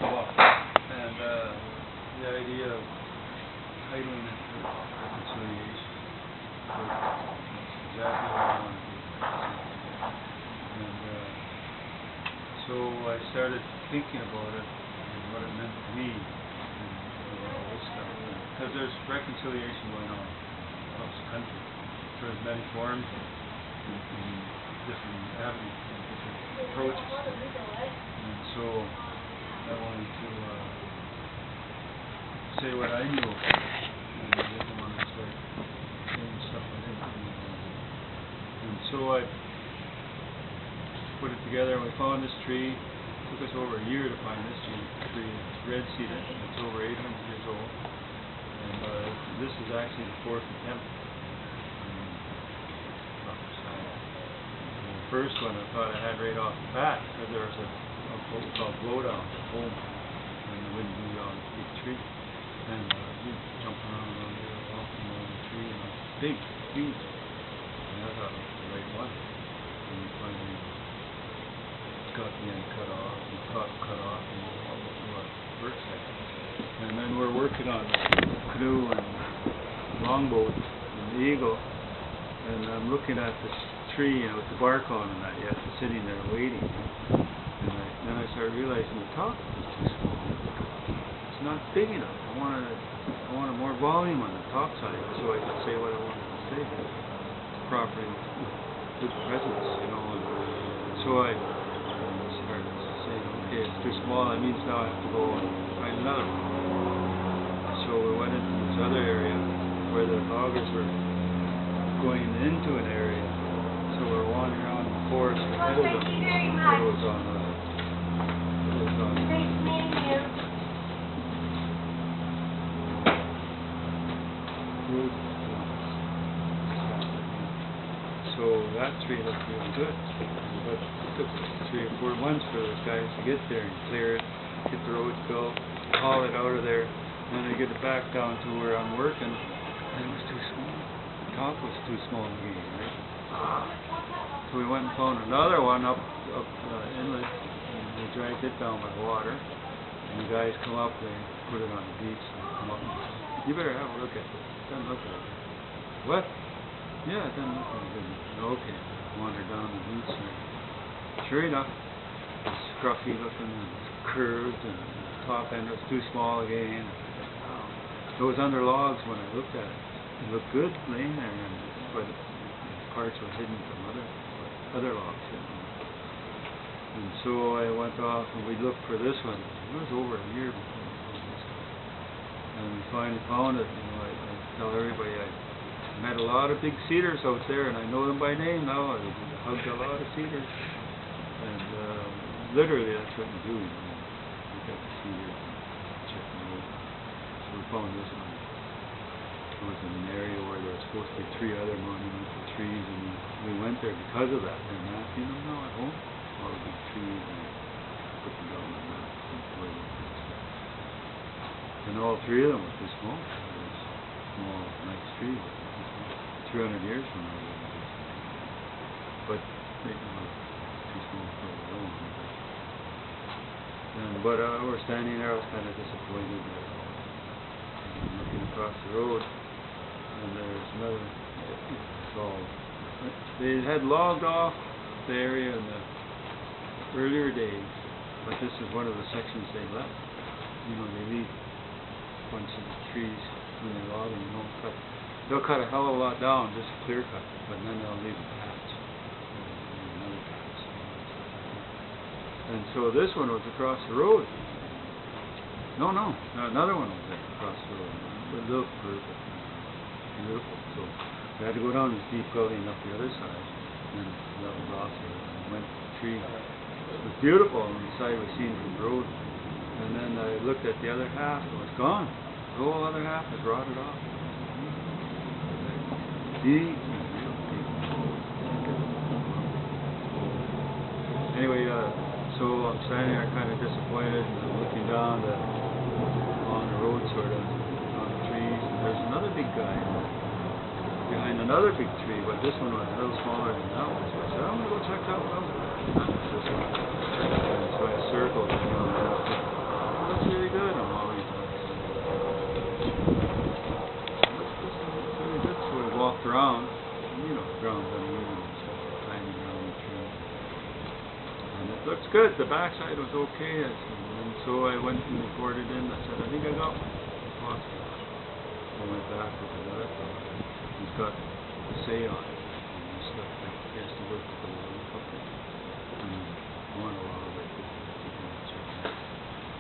bluff. And the idea of titling it reconciliation is exactly what I want to do. And so I started thinking about it and what it meant to me and all this stuff. Because there's reconciliation going on across the country. There's many forms and different avenues and different approaches. And so I wanted to say what I knew about it. And I didn't want to start saying stuff I didn't know about. And so I put it together and we found this tree. It took us over a year to find this tree. It's red cedar. It's over 800 years old. And this is actually the fourth attempt. The first one I thought I had right off the bat because there was a what we call blowdown at home when the wind blew down this big tree. And we jumped around on there, walking around the tree, and it was big, huge. And I thought it was the right one. And we finally got the end cut off, and cut off, and what works like. And then we're working on the canoe and longboat and the eagle, and I'm looking at this tree with the bark on and that yet, sitting there waiting. And then I started realizing the top is too small. It's not big enough. I wanted more volume on the top side so I could say what I wanted to say. It's properly good presence, you know. And so I started saying, okay, it's too small. That means now I have to go and find another one. So we went into this other area where the loggers were going into an area. So we're wandering around the forest ahead of them. It was on so that tree looked really good. But it took 3 or 4 months for those guys to get there and clear it, get the road built, haul it out of there, and then they get it back down to where I'm working, and it was too small. The top was too small again, right? So we went and found another one up inlet, and we dragged it down by water. And the guys come up, they put it on the beach, and come up and say, you better have a look at it. It doesn't look like it. What? Yeah, it doesn't look like it. Okay, wandered down the beach, and sure enough, it's scruffy looking, and it's curved, and the top end was too small again. Wow. It was under logs when I looked at it. It looked good laying there, but parts were hidden from other logs. And so I went off and we looked for this one. It was over a year before we found this one. And we finally found it. You know, I tell everybody I met a lot of big cedars out there, and I know them by name now. I hugged a lot of cedars. And literally that's what you do. You look at the cedars and check them out. So we found this one. It was in an area where there was supposed to be 3 other monumental trees, and we went there because of that. They're mapping them now at home, all the big trees, and put them down on the map. And all 3 of them were too small. They were small, nice trees. 300 years from now, but they were too small for their own. But we're standing there. I was kind of disappointed. Looking across the road. And there's another, so they had logged off the area in the earlier days, but this is one of the sections they left. You know, they leave bunches of trees when they're logging, you know, they'll cut a hell of a lot down, just clear cut, but then they'll leave a patch, another patch. And so this one was across the road. No, another one was there across the road. It looked perfect. Beautiful. So we had to go down this deep gully and up the other side, and that was awesome. We went to the tree. It was beautiful on the side we seen from the road. And then I looked at the other half, it was gone. The whole other half had rotted off. Deep and real deep. Anyway, so I'm standing there kind of disappointed, and I'm looking down along the road sort of, on the trees, and there's another big guy behind another big tree, but this one was a little smaller than that one. So I said, I'm going to go check that one out. That's this one. And so I circled, you know, good. The backside was okay. And so I went and reported in. I said, I think I got hospital. I went back with the other fellow. He's got a say on it. And stuff like he has to work with the water company. And one of our like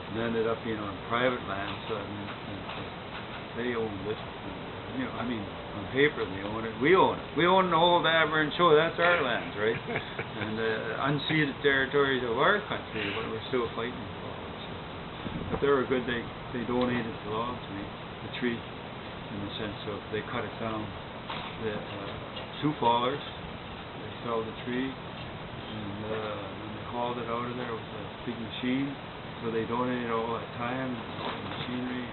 and ended up being on private land, so I mean, they owned it. And, I mean, on paper they own it. We own it. We own the whole Davern Show. That's our lands, right? And unceded territories of our country, what we're still fighting for. So. But they were good. They donated the logs, the tree, in the sense of they cut it down. The Sioux fallers, they felled the tree, and when they hauled it out of there with a big machine. So they donated all that time and machinery.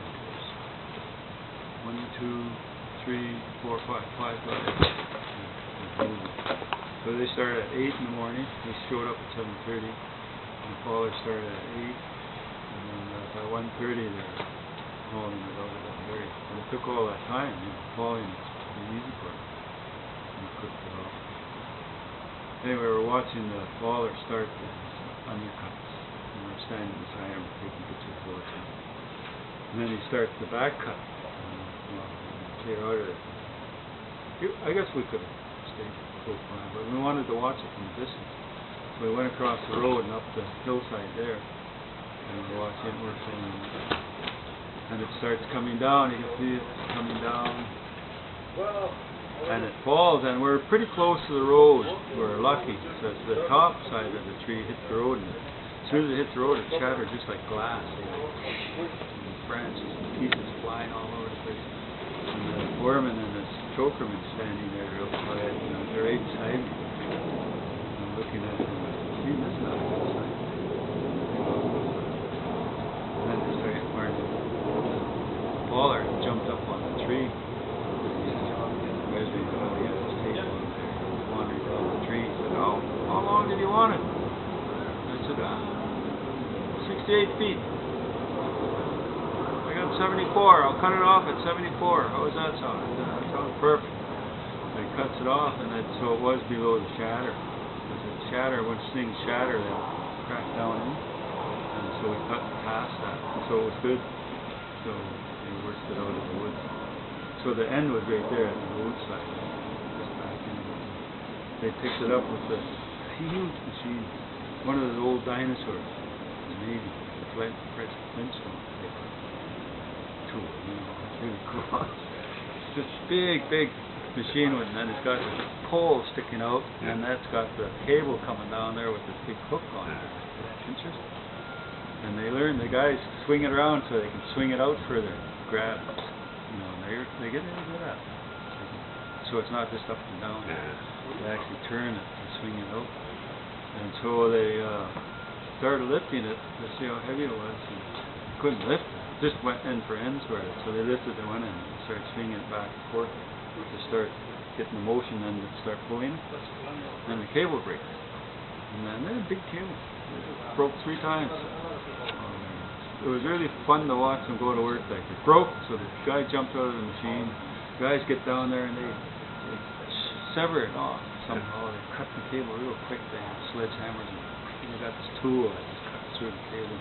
And 1, 2, 3, 4, 5 guys. So they started at 8 in the morning. We showed up at 7:30. The fathers started at 8. And then by 1:30 they're hauling it out of that area. And it took all that time. Hauling it's pretty easy for them. And cooked it off. Anyway, we're watching the father start the undercuts. And we're standing beside him taking pictures of it. And then he starts the back cut. Clear out of it. I guess we could have stayed close by, but we wanted to watch it from a distance. So we went across the road and up the hillside there. And we're watching it working. And it starts coming down. You can see it coming down. And it falls, and we're pretty close to the road. We're lucky. So the top side of the tree hit the road. And as soon as it hit the road, it shattered just like glass. And branches and pieces flying all over the place. And the foreman and the chokerman standing there real quiet. They're right beside me. I'm looking at them. See, that's not a good sign. And then they started burning. The faller jumped up on the tree. Where's he going? He had his table up there. He wandered down the tree. He said, "Oh, how long did you want it?" I said, 68 feet. I got 74. I'll cut it off at 74. How does that sound? That sounds perfect. So he cuts it off, and so it was below the shatter. Because it shatter, when things shatter, they'll crack down in. And so we cut past that. So it was good. So they worked it out of the woods. So the end was right there at the roadside. Just back in. They picked it up with a huge machine. One of the old dinosaurs. The Navy. The Flintstone. Tool. It's really cool. It's this big machine with, and it's got a pole sticking out, and that's got the cable coming down there with this big hook on it. Interesting. And they learn, the guys swing it around so they can swing it out further. Grab. They get really good at it. So it's not just up and down. They actually turn it to swing it out. And so they started lifting it to see how heavy it was. And couldn't lift it. Just went end for end sort of. So they lifted the one end and started swinging it back and forth to start getting the motion and to start pulling it. And the cable breaks. And then they're a big cable. It broke 3 times. It was really fun to watch them go to work. Like it broke, so the guy jumped out of the machine. The guys get down there and they sever it off somehow. They cut the cable real quick. They have sledgehammers and they got this tool that just cuts through the cable.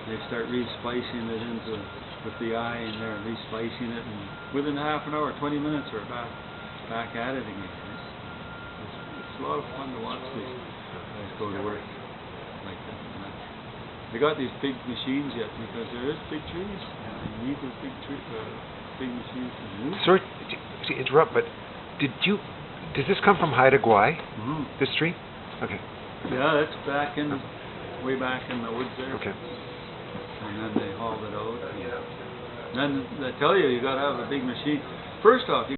They start re-splicing it into with the eye in there, re-splicing it, and within half an hour, 20 minutes, we're back at it again. It's a lot of fun to watch these guys go to work like that. They got these big machines yet because there is big trees. You need those big machines to move. Sorry to interrupt, but does this come from Haida Gwaii? This tree? Okay. Yeah, that's way back in the woods there. Okay. And then they hauled it out. And then they tell you got to have a big machine. First off,